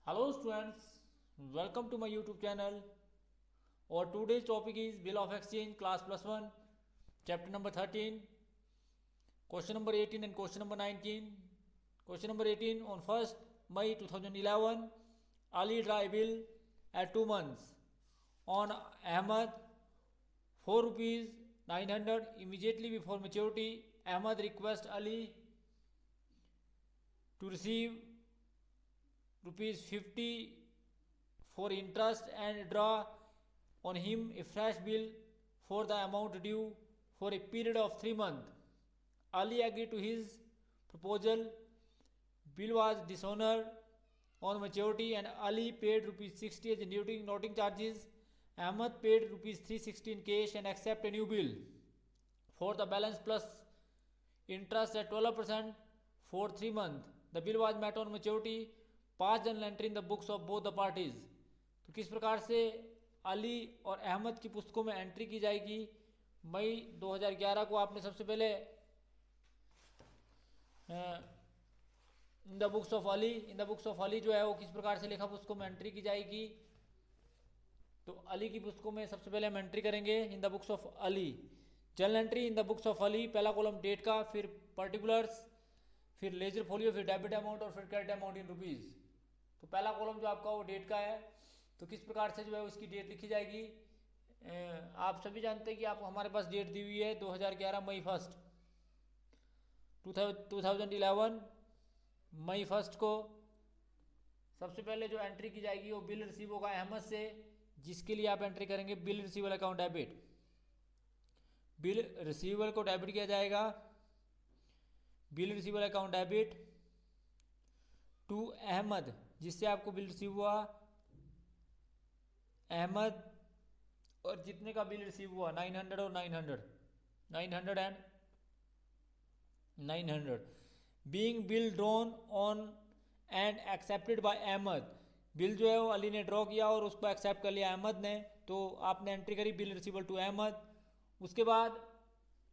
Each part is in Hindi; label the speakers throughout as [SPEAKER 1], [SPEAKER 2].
[SPEAKER 1] Hello students, welcome to my YouTube channel. Our today's topic is Bill of Exchange class plus 1, chapter number 13, question number 18 and question number 19. Question number 18, on 1st May 2011, Ali draw a bill at 2 months on Ahmad 4 rupees 900. Immediately before maturity, Ahmad requests Ali to receive rupees 50 for interest and draw on him a fresh bill for the amount due for a period of 3 months. Ali agreed to his proposal. Bill was dishonored on maturity and Ali paid rupees 60 as noting charges. Ahmad paid rupees 360 in cash and accept a new bill for the balance plus interest at 12% for 3 months. The bill was met on maturity. Pass journal entry in the books of both the parties. तो किस प्रकार से अली और अहमद की पुस्तकों में एंट्री की जाएगी। मई 2011 को आपने सबसे पहले इन द बुक्स ऑफ अली जो है वो किस प्रकार से लिखा पुस्तकों में एंट्री की जाएगी। तो अली की पुस्तकों में सबसे पहले हम एंट्री करेंगे in the books of Ali. Journal entry in the books of Ali, पहला कॉलम डेट का, फिर पर्टिकुलर्स, फिर लेजर फोलियो, फिर डेबिट अमाउंट और फिर क्रेडिट अमाउंट इन रुपीज़। तो पहला कॉलम जो आपका वो डेट का है। तो किस प्रकार से जो है उसकी डेट लिखी जाएगी। आप सभी जानते हैं कि आप हमारे पास डेट दी हुई है 2011 मई 1 2011 मई 1 को सबसे पहले जो एंट्री की जाएगी वो बिल रिसीव होगा अहमद से, जिसके लिए आप एंट्री करेंगे बिल रिसीवल अकाउंट डेबिट। बिल रिसीवल को डेबिट किया जाएगा, bill रिसीवल account debit to Ahmad, जिससे आपको बिल रिसीव हुआ अहमद, और जितने का बिल रिसीव हुआ 900 और 900 and 900 being bill drawn on and accepted by Ahmad. Bill जो है वो अली ने ड्रॉ किया और उसको एक्सेप्ट कर लिया अहमद ने। तो आपने एंट्री करी बिल रिसीवल टू अहमद। उसके बाद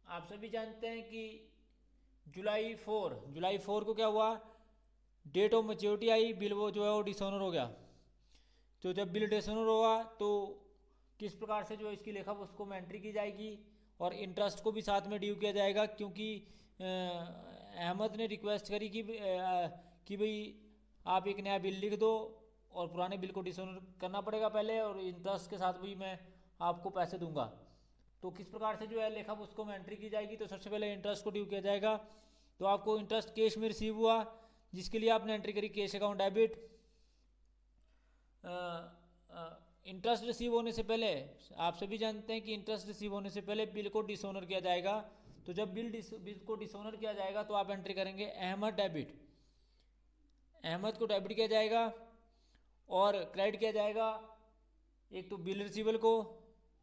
[SPEAKER 1] आप सभी जानते हैं कि जुलाई 4 को क्या हुआ, डेट ऑफ मैच्योरिटी आई, बिल वो जो है वो डिसऑनर हो गया। तो जब बिल डिसऑनर होगा तो किस प्रकार से जो है इसकी लेखा उसको में एंट्री की जाएगी और इंटरेस्ट को भी साथ में ड्यू किया जाएगा, क्योंकि अहमद ने रिक्वेस्ट करी कि भाई आप एक नया बिल लिख दो और पुराने बिल को डिसऑनर करना पड़ेगा पहले, और इंटरेस्ट के साथ भी मैं आपको पैसे दूंगा। तो किस प्रकार से जो है लेखा उसको में एंट्री की जाएगी। तो सबसे पहले इंटरेस्ट को ड्यू किया जाएगा। तो आपको इंटरेस्ट कैश में रिसीव हुआ, जिसके लिए आपने एंट्री करी cash account debit. Interest receive होने से पहले आप सभी जानते हैं कि इंटरेस्ट रिसीव होने से पहले बिल को डिसऑनर किया जाएगा। तो जब बिल को डिसऑनर किया जाएगा तो आप एंट्री करेंगे अहमद डेबिट, अहमद को डेबिट किया जाएगा और क्रेडिट किया जाएगा एक तो बिल रिसीवल को,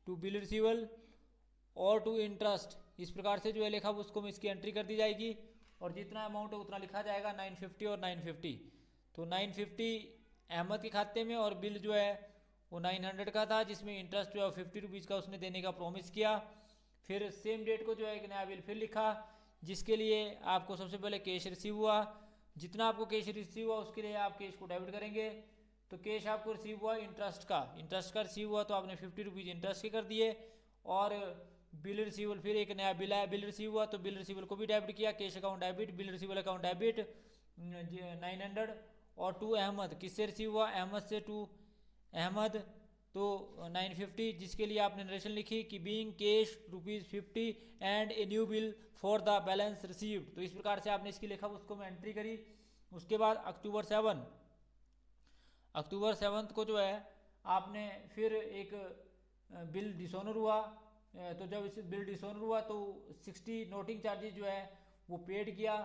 [SPEAKER 1] टू बिल रिसीवल और टू इंटरेस्ट। इस प्रकार से जो है लेखा उसको में इसकी एंट्री कर दी जाएगी और जितना अमाउंट है उतना लिखा जाएगा 950 और 950। तो 950 अहमद के खाते में और बिल जो है वो 900 का था, जिसमें इंटरेस्ट जो है 50 रुपीज़ का उसने देने का प्रॉमिस किया। फिर सेम डेट को जो है एक नया बिल फिर लिखा, जिसके लिए आपको सबसे पहले कैश रिसीव हुआ। जितना आपको कैश रिसीव हुआ उसके लिए आप कैश को डेबिट करेंगे। तो कैश आपको रिसीव हुआ इंटरेस्ट का रिसीव हुआ, तो आपने 50 रुपीज़ इंटरेस्ट के कर दिए। और बिल रिसीवल, फिर एक नया बिल आया, बिल रिसीव हुआ तो बिल रिसीवल को भी डेबिट किया, cash account debit, bill रिसीवल account debit 900। और टू अहमद, किससे रिसीव हुआ, अहमद से, टू अहमद तो 950, जिसके लिए आपने नरेशन लिखी कि being cash ₹50 and a new bill for the balance received. तो इस प्रकार से आपने इसकी लेखा उसको में एंट्री करी। उसके बाद अक्टूबर 7 को जो है आपने फिर एक बिल डिसऑनर हुआ। तो जब इस बिल डिसऑनर हुआ तो 60 नोटिंग चार्जेस जो है वो पेड किया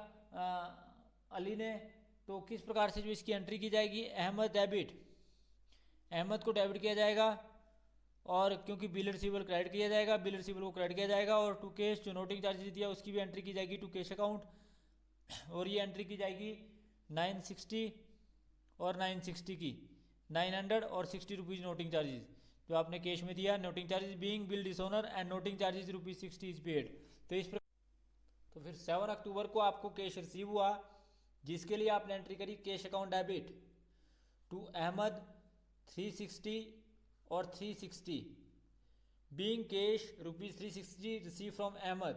[SPEAKER 1] अली ने। तो किस प्रकार से जो इसकी एंट्री की जाएगी, अहमद डेबिट, अहमद को डेबिट किया जाएगा और क्योंकि बिल रिसीवल क्रेडिट किया जाएगा, बिल रिसीवल को क्रेडिट किया जाएगा। और टू कैश जो नोटिंग चार्जेस दिया उसकी भी एंट्री की जाएगी टू कैश अकाउंट, और ये एंट्री की जाएगी 960 और 960 की, 900 और 60 रुपीज़ नोटिंग चार्जेस जो आपने कैश में दिया। Noting charges being bill dishonour and noting charges ₹60 is paid. तो इस तो फिर 7 अक्टूबर को आपको कैश रिसीव हुआ, जिसके लिए आपने एंट्री करी cash account debit to Ahmed 360 और 360 being cash ₹360 receive from Ahmed.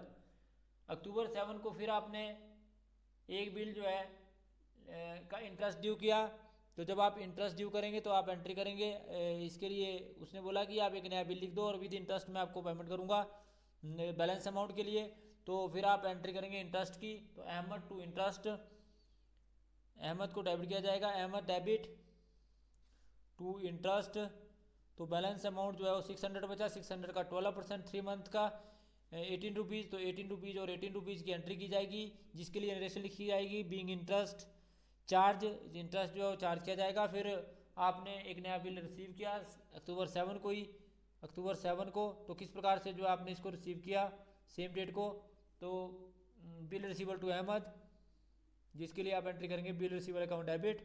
[SPEAKER 1] October 7 को फिर आपने एक बिल जो है का इंटरेस्ट ड्यू किया। तो जब आप इंटरेस्ट ड्यू करेंगे तो आप एंट्री करेंगे इसके लिए उसने बोला कि आप एक नया बिल लिख दो और विद इंटरेस्ट मैं आपको पेमेंट करूंगा बैलेंस अमाउंट के लिए। तो फिर आप एंट्री करेंगे इंटरेस्ट की। तो अहमद टू इंटरेस्ट, अहमद को डेबिट किया जाएगा, अहमद डेबिट टू इंटरेस्ट। तो बैलेंस अमाउंट जो है वो 600 बचा, 600 का 12% 3 मंथ का 18 रुपीज़। तो 18 रुपीज़ और 18 रुपीज़ की एंट्री की जाएगी जिसके लिए नरेशन लिखी जाएगी बीइंग इंटरेस्ट चार्ज, इंटरेस्ट जो है वो चार्ज किया जाएगा। फिर आपने एक नया बिल रिसीव किया अक्टूबर 7 को ही, अक्टूबर 7 को। तो किस प्रकार से जो आपने इसको रिसीव किया सेम डेट को, तो बिल रिसीवल टू अहमद जिसके लिए आप एंट्री करेंगे बिल रिसीवल अकाउंट डेबिट,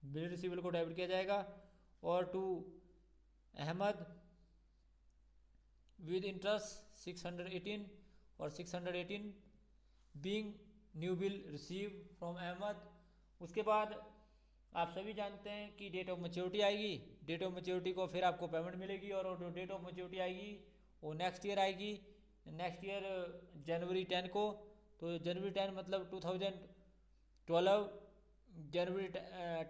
[SPEAKER 1] बिल रिसीवल को डेबिट किया जाएगा। और टू अहमद विद इंटरेस्ट 618 और 618 being new bill receive from Ahmed. उसके बाद आप सभी जानते हैं कि डेट ऑफ मैच्योरिटी आएगी। डेट ऑफ मैच्योरिटी को फिर आपको पेमेंट मिलेगी और जो डेट ऑफ मैच्योरिटी आएगी वो नेक्स्ट ईयर आएगी, नेक्स्ट ईयर जनवरी 10 को। तो जनवरी 10 मतलब 2012 जनवरी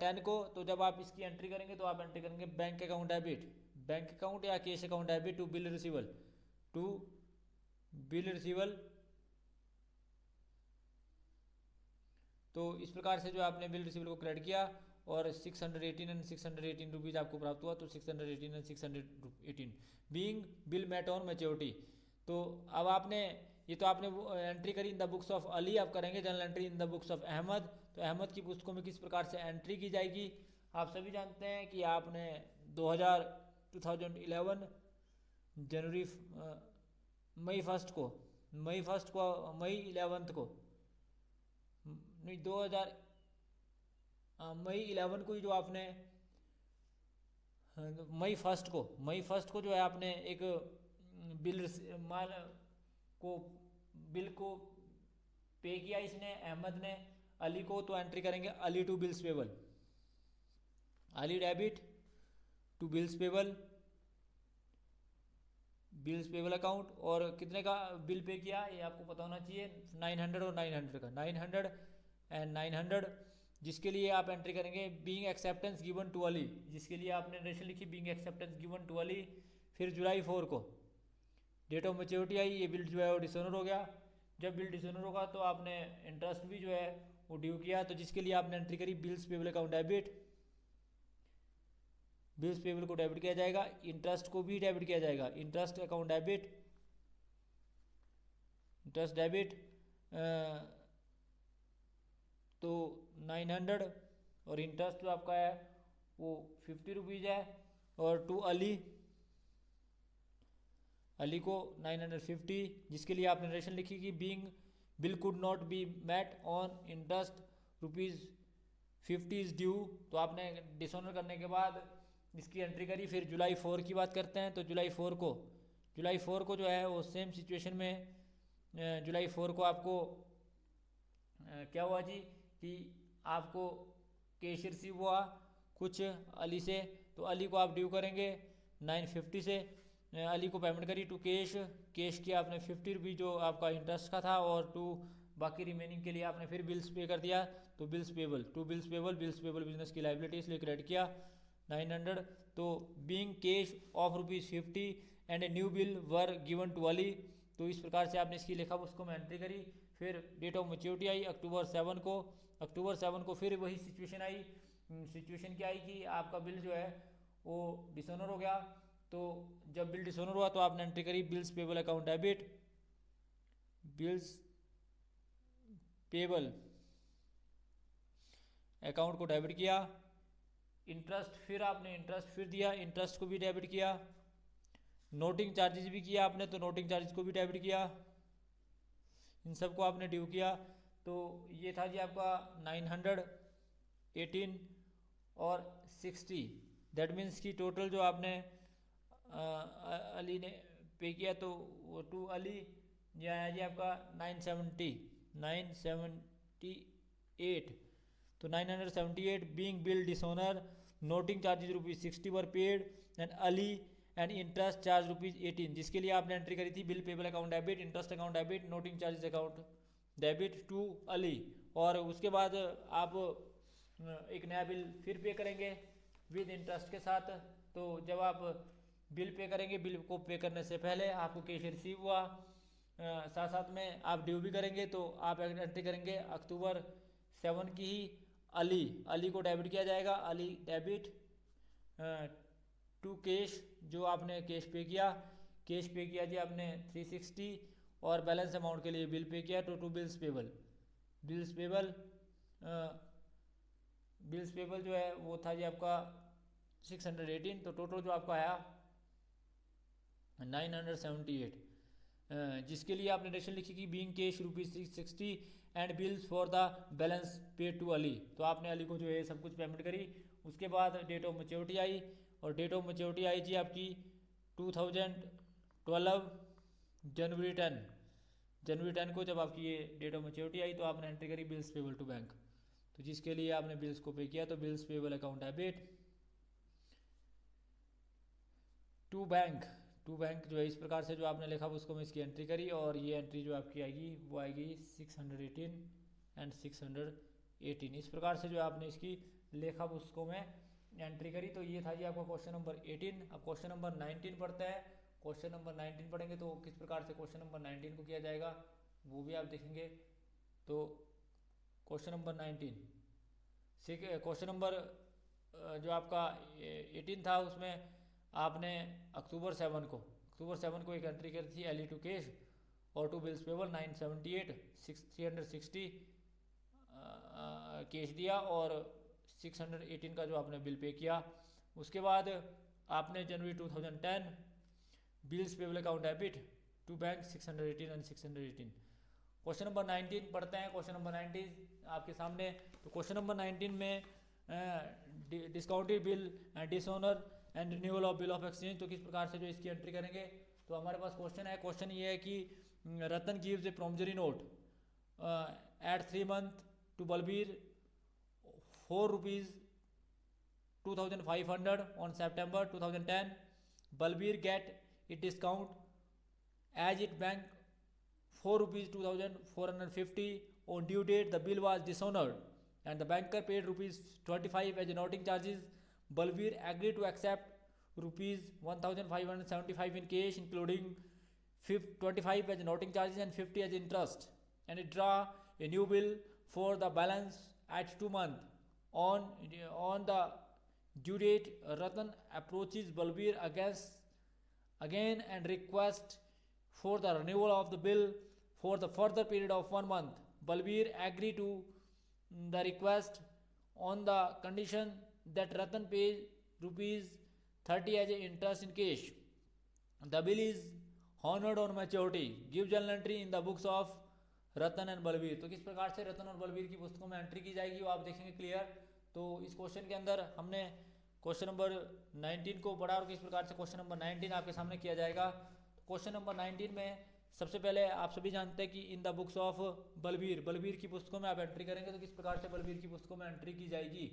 [SPEAKER 1] 10 को। तो जब आप इसकी एंट्री करेंगे तो आप एंट्री करेंगे bank account debit, bank account या cash account debit to bill receivable, to bill receivable. तो इस प्रकार से जो आपने बिल रिसीवल को क्रेडिट किया और 618 एंड 618 रुपीज़ आपको प्राप्त हुआ। तो 618 and 618 being bill met on maturity. तो अब आपने ये तो आपने एंट्री करी in the books of Ali, आप करेंगे journal entry in the books of Ahmed. तो अहमद की पुस्तकों में किस प्रकार से एंट्री की जाएगी। आप सभी जानते हैं कि आपने 2011 जनवरी मई 1 को, मई 11 को नहीं 2000 मई 11 को ही जो आपने मई 1 को जो है आपने एक बिल माल को बिल को पे किया इसने अहमद ने अली को। तो एंट्री करेंगे Ali to bills payable, Ali debit to bills payable, bills payable account. और कितने का बिल पे किया ये आपको पता होना चाहिए, 900 और 900 का, 900 एंड 900 जिसके लिए आप एंट्री करेंगे being acceptance given to Ali, जिसके लिए आपने नरेशन लिखी being acceptance given to Ali. फिर जुलाई 4 को डेट ऑफ मैच्योरिटी आई, ये बिल जो है वो डिसोनर हो गया। जब बिल डिसोनर होगा तो आपने इंटरेस्ट भी जो है वो ड्यू किया। तो जिसके लिए आपने एंट्री करी bills payable account debit, bills payable को डेबिट किया जाएगा, इंटरेस्ट को भी डेबिट किया जाएगा, interest account debit, interest debit. तो 900 और इंटरेस्ट जो आपका है वो 50 रुपीज़ है। और टू अली, अली को 950 जिसके लिए आपने नरेशन लिखी कि being bill could not be met on interest ₹50 is due. तो आपने डिसऑनर करने के बाद इसकी एंट्री करी। फिर जुलाई 4 की बात करते हैं। तो जुलाई 4 को जो है वो सेम सिचुएशन में जुलाई 4 को आपको क्या हुआ जी कि आपको कैश रिसीव हुआ कुछ अली से। तो अली को आप ड्यू करेंगे 950 से, अली को पेमेंट करी टू कैश, कैश किया आपने 50 रुपीज़ जो आपका इंटरेस्ट का था। और टू बाकी रिमेनिंग के लिए आपने फिर बिल्स पे कर दिया। तो bills payable to bills payable business की लाइबिलिटी इसलिए क्रेडिट किया 900। तो being cash of ₹50 and a new bill were given to Ali. तो इस प्रकार से आपने इसकी लेखा उसको में एंट्री करी। फिर डेट ऑफ मैच्योरिटी आई अक्टूबर 7 को, अक्टूबर 7 को फिर वही सिचुएशन आई। सिचुएशन क्या आई कि आपका बिल जो है वो डिसऑनर हो गया। तो जब बिल डिसऑनर हुआ तो आपने एंट्री करी bills payable account debit, bills payable account को डेबिट किया। इंटरेस्ट फिर आपने इंटरेस्ट फिर दिया, इंटरेस्ट को भी डेबिट किया। नोटिंग चार्जेस भी किया आपने, तो नोटिंग चार्जेस को भी डेबिट किया। इन सबको आपने ड्यू किया। तो ये था जी आपका 900, 18 और 60। दैट मीन्स कि टोटल जो आपने अली ने पे किया तो वो टू अली ये आया जी आपका 970 978, तो 978 being bill dishonor, noting charges ₹60 were paid, and Ali and interest charge ₹18, जिसके लिए आपने एंट्री करी थी bill payable account debit, interest account debit, noting charges account debit to Ali. और उसके बाद आप एक नया बिल फिर पे करेंगे विद इंटरेस्ट के साथ। तो जब आप बिल पे करेंगे, बिल को पे करने से पहले आपको कैश रिसीव हुआ, साथ साथ में आप ड्यू भी करेंगे, तो आप एंट्री करेंगे अक्टूबर 7 की ही अली को डेबिट किया जाएगा, अली डेबिट टू कैश, जो आपने कैश पे किया जी आपने 360, और बैलेंस अमाउंट के लिए बिल पे किया तो टू बिल्स पेबल जो है वो था जी आपका 618, तो टोटल जो आपका आया 978, जिसके लिए आपने रेशन लिखी कि being cash ₹660 and bills for the balance paid to Ali, तो आपने अली को जो है सब कुछ पेमेंट करी। उसके बाद डेट ऑफ मैच्योरिटी आई, और डेट ऑफ मैच्योरिटी आई जी आपकी 2012 जनवरी 10 को, जब आपकी ये डेट ऑफ मैच्योरिटी आई तो आपने एंट्री करी बिल्स पेबल टू बैंक, तो जिसके लिए आपने बिल्स को पे किया, तो bills payable account debit to bank जो है इस प्रकार से जो आपने लिखा उसको मैं इसकी एंट्री करी, और ये एंट्री जो आपकी आएगी वो आएगी 618 एंड 618, इस प्रकार से जो आपने इसकी लेखा उसको मैं एंट्री करी। तो ये था जी आपका क्वेश्चन नंबर 18। अब क्वेश्चन नंबर 19 पढ़ते हैं। क्वेश्चन नंबर 19 पढ़ेंगे तो किस प्रकार से क्वेश्चन नंबर 19 को किया जाएगा वो भी आप देखेंगे। तो क्वेश्चन नंबर 19, क्वेश्चन नंबर जो आपका 18 था उसमें आपने अक्टूबर 7 को एक एंट्री करी थी एली टू कैश और टू बिल्स पेबल 978 360 कैश दिया और 618 का जो आपने बिल पे किया। उसके बाद आपने जनवरी 2010 bills payable account debit to bank 618 and 618। Question number 19 पढ़ते हैं। क्वेश्चन नंबर 19 आपके सामने। तो क्वेश्चन नंबर 19 में discounted bill and dishonour and renewal of bill of exchange, तो किस प्रकार से जो इसकी एंट्री करेंगे। तो हमारे पास क्वेश्चन है। क्वेश्चन ये है कि Ratan gives a promissory note at 3 months to Balbir ₹4,2500 on September 2010. Balbir get it discount as it bank ₹2,450 on due date. The bill was dishonored and the banker paid ₹25 as noting charges. Balbir agreed to accept ₹1,575 in cash, including 25 as noting charges and 50 as interest, and it draw a new bill for the balance at 2 months. On the due date, Ratan approaches Balbir again and requests for the renewal of the bill for the further period of 1 month. Balbir agreed to the request on the condition that Ratan pays ₹30 as interest in cash. The bill is honored on maturity. Give journal entry in the books of Ratan and Balbir. तो किस प्रकार से रतन और बलबीर की पुस्तकों में एंट्री की जाएगी वो आप देखेंगे क्लियर। तो इस क्वेश्चन के अंदर हमने क्वेश्चन नंबर 19 को पढ़ा और किस प्रकार से क्वेश्चन नंबर 19 आपके सामने किया जाएगा। तो क्वेश्चन नंबर 19 में सबसे पहले आप सभी जानते हैं कि इन द बुक्स ऑफ बलबीर की पुस्तकों में आप एंट्री करेंगे तो किस प्रकार से बलबीर की पुस्तकों में एंट्री की जाएगी।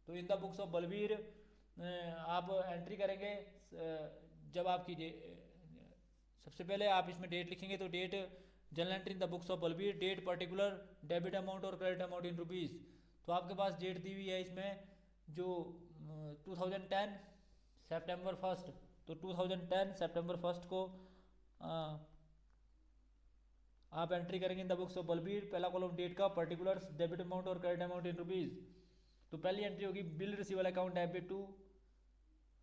[SPEAKER 1] तो इन द बुक्स ऑफ बलबीर आप एंट्री करेंगे जब आपकी सबसे पहले आप इसमें डेट लिखेंगे तो date journal entry in the books of Balbir, date particular, debit amount और क्रेडिट अमाउंट इन रुपीज़। तो आपके पास डेट दी हुई है इसमें जो 2010 सितंबर 1, तो 2010 सितंबर 1 को आप एंट्री करेंगे in the books of Balbir. पहला कॉलम डेट का, पर्टिकुलर्स, डेबिट अमाउंट और क्रेडिट अमाउंट इन रुपीज़। तो पहली एंट्री होगी bill रिसीवल account debit to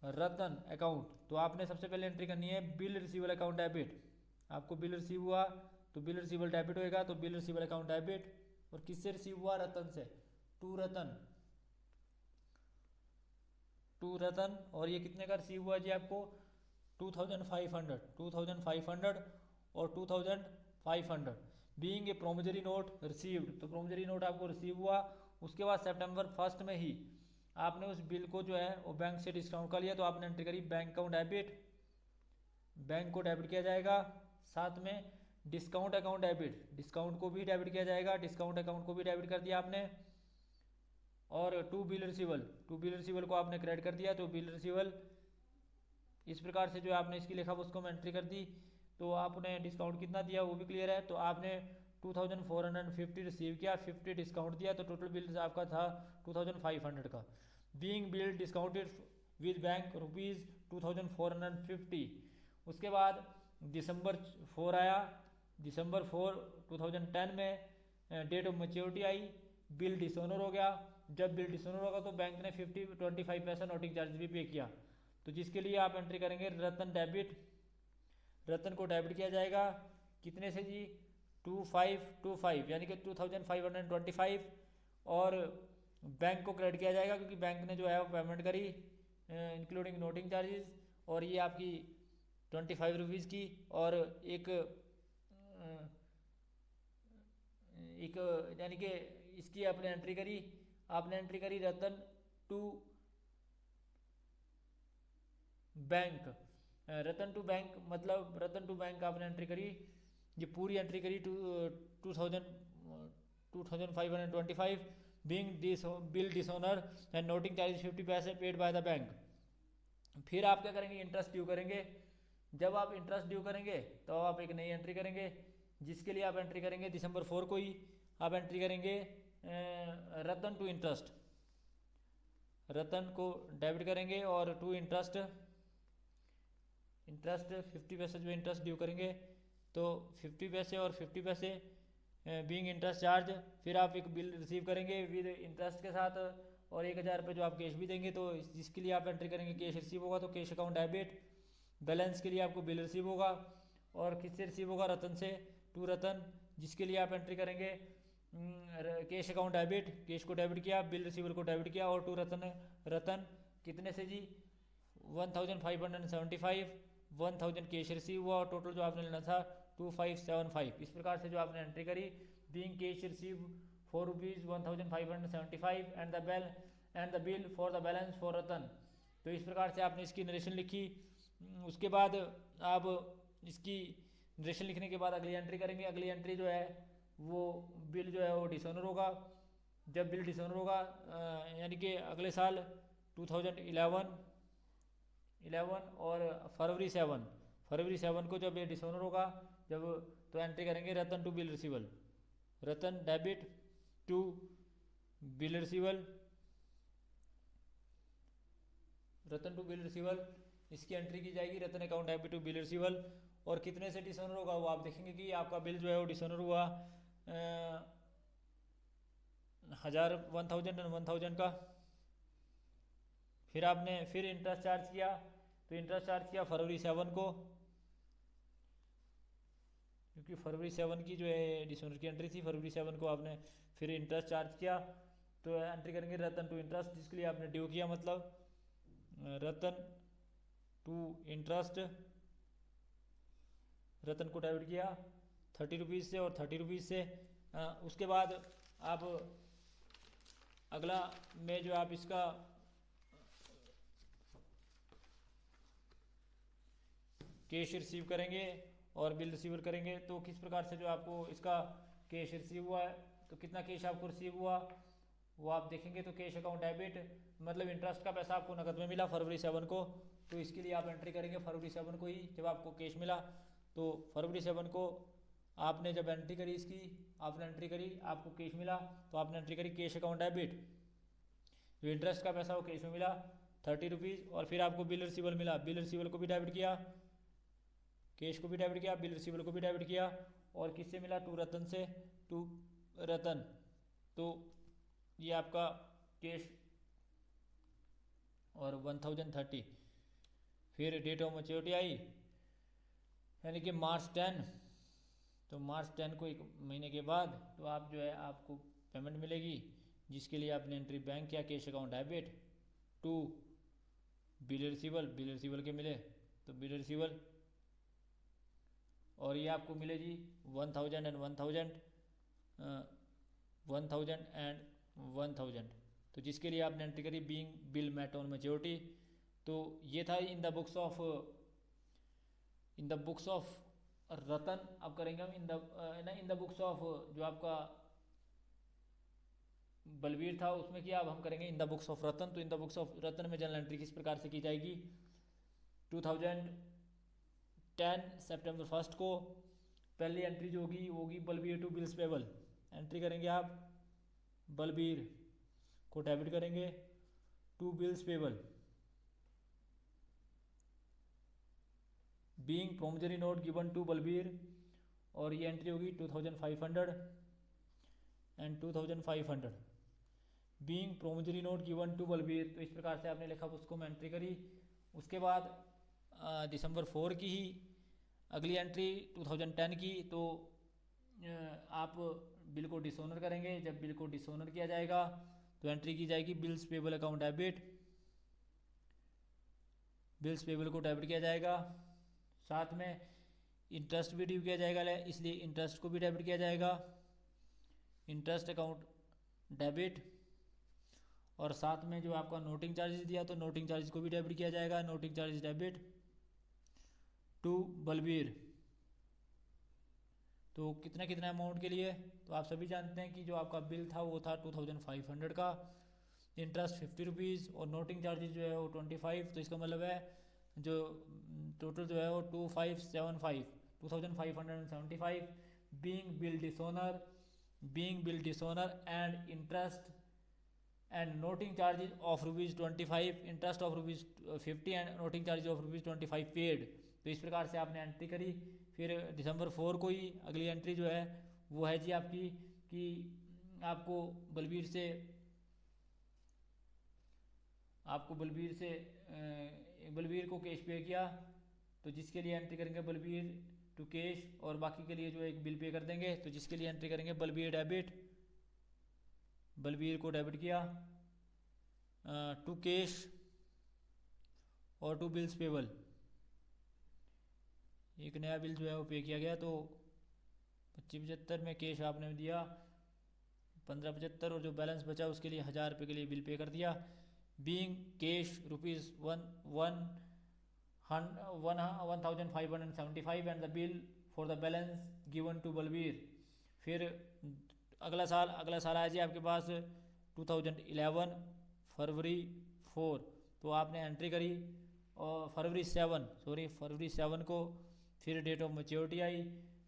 [SPEAKER 1] Ratan account. तो आपने सबसे पहले एंट्री करनी है बिल रिसीवल अकाउंट डेबिट। आपको बिल रिसीव हुआ तो बिल रिसीवल डेबिट होएगा, तो बिल रिसीवल अकाउंट डेबिट। और किससे रिसीव हुआ? रतन से, टू रतन। और ये कितने का रिसीव हुआ जी आपको? 2500 और 2500 being a promissory note received. तो प्रोमिजरी नोट आपको रिसीव हुआ। उसके बाद सितंबर 1 में ही आपने उस बिल को जो है वो बैंक से डिस्काउंट कर लिया, तो आपने एंट्री करी बैंक अकाउंट डेबिट, बैंक को डेबिट किया जाएगा। साथ में डिस्काउंट अकाउंट डेबिट, डिस्काउंट को भी डेबिट किया जाएगा, डिस्काउंट अकाउंट को भी डेबिट कर दिया आपने। और to bill receivable, to bill रिसीवल को आपने क्रेडिट कर दिया, तो बिल रिसीवल इस प्रकार से जो आपने इसकी लिखा उसको मैं एंट्री कर दी। तो आपने डिस्काउंट कितना दिया वो भी क्लियर है। तो आपने 2450 रिसीव किया, 50 डिस्काउंट दिया, तो टोटल बिल आपका था 2500 का। Being bill discounted with bank ₹2450। उसके बाद दिसंबर 4 आया, दिसंबर 4 2010 में डेट ऑफ मैच्योरिटी आई, बिल डिसऑनर हो गया। जब बिल डिसऑनर होगा तो बैंक ने 25 पैसा नोटिंग चार्ज भी पे किया। तो जिसके लिए आप एंट्री करेंगे रतन डेबिट, रतन को डेबिट किया जाएगा कितने से जी 2525 यानी कि 2525, और बैंक को क्रेडिट किया जाएगा क्योंकि बैंक ने जो है वो पेमेंट करी इंक्लूडिंग नोटिंग चार्जेस, और ये आपकी 25 रुपीज़ की। और एक यानी कि इसकी आपने एंट्री करी, आपने एंट्री करी Ratan to bank, Ratan to bank मतलब रतन टू बैंक आपने एंट्री करी, ये पूरी एंट्री करी 2525 being bill dishonour and noting charge 50 पैसे पेड बाय द बैंक। फिर आप क्या करेंगे, इंटरेस्ट ड्यू करेंगे। जब आप इंटरेस्ट ड्यू करेंगे तो आप एक नई एंट्री करेंगे, जिसके लिए आप एंट्री करेंगे दिसंबर 4 को ही आप एंट्री करेंगे रतन टू इंटरेस्ट, रतन को डेबिट करेंगे और टू इंटरेस्ट, इंटरेस्ट 50 पैसे जो इंटरेस्ट ड्यू करेंगे तो 50 पैसे और 50 पैसे बीइंग इंटरेस्ट चार्ज। फिर आप एक बिल रिसीव करेंगे विद इंटरेस्ट के साथ, और 1000 रुपये जो आप कैश भी देंगे। तो जिसके लिए आप एंट्री करेंगे कैश रिसीव होगा तो कैश अकाउंट डेबिट, बैलेंस के लिए आपको बिल रिसीव होगा, और किससे रिसीव होगा रतन से, टू रतन, जिसके लिए आप एंट्री करेंगे कैश अकाउंट डेबिट, कैश को डेबिट किया, बिल रिसीवल को डेबिट किया, और टू रतन, रतन कितने से जी 1575, 1000 कैश रिसीव हुआ, और टोटल जो आपने लेना था 2575। इस प्रकार से जो आपने एंट्री करी being cash receive ₹4,1575 and the bill for the balance for Ratan. तो इस प्रकार से आपने इसकी नरेशन लिखी। उसके बाद आप इसकी नरेशन लिखने के बाद अगली एंट्री करेंगे। अगली एंट्री जो है वो बिल जो है वो डिसऑनर होगा। जब बिल डिसऑनर होगा यानी कि अगले साल 2011 और फरवरी 7 को जब ये डिसऑनर होगा जब, तो एंट्री करेंगे Ratan to bill receivable, Ratan debit to bill receivable, Ratan to bill receivable, इसकी एंट्री की जाएगी Ratan account debit to bill receivable. और कितने से डिसऑनर होगा वो आप देखेंगे कि आपका बिल जो है वो डिसऑनर हुआ 1000, 1000 का। फिर आपने फिर इंटरेस्ट चार्ज किया, तो इंटरेस्ट चार्ज किया फरवरी 7 को, क्योंकि फरवरी 7 की जो है डिसऑनर की एंट्री थी, फरवरी 7 को आपने फिर इंटरेस्ट चार्ज किया। तो एंट्री करेंगे रतन टू इंटरेस्ट, जिसके लिए आपने ड्यू किया, मतलब रतन टू इंटरेस्ट, रतन को डेबिट किया 30 रुपीज़ से और 30 रुपीज़ से। उसके बाद आप अगला में जो आप इसका कैश रिसीव करेंगे और बिल रिसीवर करेंगे। तो किस प्रकार से जो आपको इसका कैश रिसीव हुआ है, तो कितना कैश आपको रिसीव हुआ वो आप देखेंगे। तो कैश अकाउंट डेबिट मतलब इंटरेस्ट का पैसा आपको नकद में मिला फरवरी 7 को, तो इसके लिए आप एंट्री करेंगे फरवरी 7 को ही जब आपको कैश मिला। तो फरवरी 7 को आपने जब एंट्री करी इसकी, आपने एंट्री करी, आपको कैश मिला, तो आपने एंट्री करी कैश अकाउंट डेबिट, जो इंटरेस्ट का पैसा वो कैश में मिला 30 रुपीज़। और फिर आपको बिल रिसीवल मिला, बिल रिसीवल को भी डेबिट किया, कैश को भी डेबिट किया, बिल रिसीवल को भी डेबिट किया। और किससे मिला, टू रतन से, टू रतन। तो ये आपका कैश और 1030। फिर डेट ऑफ मैच्योरिटी आई यानी कि मार्च 10, तो मार्च 10 को एक महीने के बाद तो आप जो है आपको पेमेंट मिलेगी, जिसके लिए आपने एंट्री बैंक किया cash account debit to bill receivable, bill receivable के मिले तो बिल रिसीवल, और ये आपको मिले जी 1000 एंड 1000 एंड 1000। तो जिसके लिए आपने एंट्री करी being bill met on maturity. तो ये था in the books of Ratan अब करेंगे हम इन द बुक्स ऑफ, जो आपका बलवीर था उसमें किया, अब हम करेंगे इन द बुक्स ऑफ रतन। तो इन द बुक्स ऑफ रतन में जर्नल एंट्री किस प्रकार से की जाएगी। 2010 सितंबर 1 को पहली एंट्री जो होगी वो होगी Balbir to bills payable. Entry करेंगे आप, बलबीर को डेबिट करेंगे to bills payable, being promissory note given to Balbir, और ये एंट्री होगी 2500 and 2500 being promissory note given to Balbir. तो इस प्रकार से आपने लिखा, उसको मैं एंट्री करी। उसके बाद दिसंबर 4 की ही अगली एंट्री 2010 की, तो आप बिल को डिसऑनर करेंगे। जब बिल को डिसऑनर किया जाएगा तो एंट्री की जाएगी bills payable account debit, bills payable को डेबिट किया जाएगा। साथ में इंटरेस्ट भी ड्यू किया जाएगा, इसलिए इंटरेस्ट को भी डेबिट किया जाएगा, इंटरेस्ट अकाउंट डेबिट। और साथ में जो आपका नोटिंग चार्जेस दिया तो नोटिंग चार्जेस को भी डेबिट किया जाएगा, noting charges debit to Balbir. तो कितना कितना अमाउंट के लिए, तो आप सभी जानते हैं कि जो आपका बिल था वो था 2500 का, इंटरेस्ट 50 रुपीज़ और नोटिंग चार्जेस जो है वो 25। तो इसका मतलब है जो टोटल जो है वो 2575 being bill dishonour and interest and noting charges of ₹25, interest of ₹50 and noting charges of ₹25 paid. तो इस प्रकार से आपने एंट्री करी। फिर दिसंबर 4 को ही अगली एंट्री जो है वो है जी आपकी, कि आपको बलबीर से बलबीर को कैश पे किया, तो जिसके लिए एंट्री करेंगे बलबीर टू कैश, और बाकी के लिए जो एक बिल पे कर देंगे। तो जिसके लिए एंट्री करेंगे बलबीर डेबिट, बलबीर को डेबिट किया टू कैश और टू बिल्स पेबल, एक नया बिल जो है वो पे किया गया। तो 2575 में कैश आपने दिया 1575, और जो बैलेंस बचा उसके लिए 1000 रुपये के लिए बिल पे कर दिया। Being cash ₹1575 and the bill for the balance given to Balbir. फिर अगला साल आया जी आपके पास 2011 फरवरी 4, तो आपने एंट्री करी, और फरवरी 7 को फिर डेट ऑफ मैच्योरिटी आई,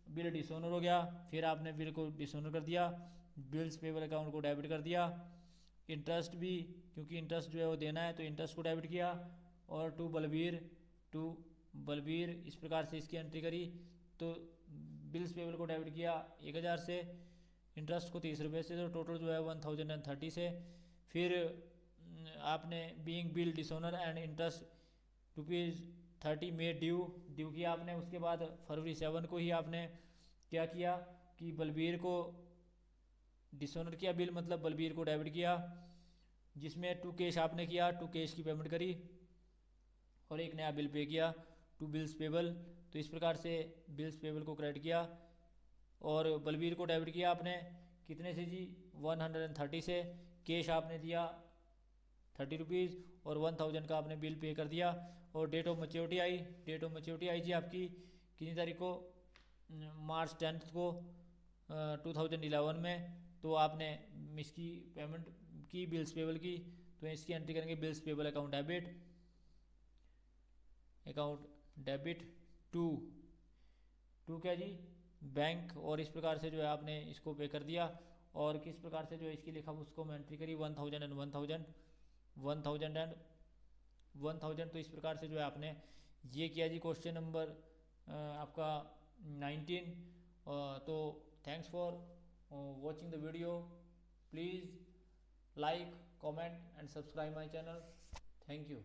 [SPEAKER 1] बिल डिसऑनर हो गया। फिर आपने बिल को डिसऑनर कर दिया, बिल्स पेबल अकाउंट को डेबिट कर दिया, इंटरेस्ट भी, क्योंकि इंटरेस्ट जो है वो देना है तो इंटरेस्ट को डेबिट किया, और टू बलबीर इस प्रकार से इसकी एंट्री करी। तो बिल्स पेबल को डेबिट किया 1000 से, इंटरेस्ट को 30 रुपये से, तो टोटल जो है 1030 से। फिर आपने being bill dishonour and interest ₹30 में ड्यू किया आपने। उसके बाद फरवरी 7 को ही आपने क्या किया कि बलबीर को डिसऑनर किया बिल, मतलब बलबीर को डेबिट किया, जिसमें टू कैश आपने किया, टू कैश की पेमेंट करी, और एक नया बिल पे किया टू बिल्स पेबल। तो इस प्रकार से बिल्स पेबल को क्रेडिट किया, और बलबीर को डेबिट किया आपने कितने से जी 130 से, कैश आपने दिया 30 रुपीज़, और 1000 का आपने बिल पे कर दिया। और डेट ऑफ मैच्योरिटी आई जी आपकी कितनी तारीख को, मार्च 10 को 2011 में। तो आपने इसकी पेमेंट की बिल्स पेबल की, तो इसकी एंट्री करेंगे bills payable account debit to क्या जी बैंक, और इस प्रकार से जो है आपने इसको पे कर दिया। और किस प्रकार से जो है इसकी लिखा उसको मैं एंट्री करी 1000 एंड 1000। तो इस प्रकार से जो है आपने ये किया जी क्वेश्चन नंबर आपका 19। तो thanks for watching the video, please like, comment and subscribe my channel. Thank you.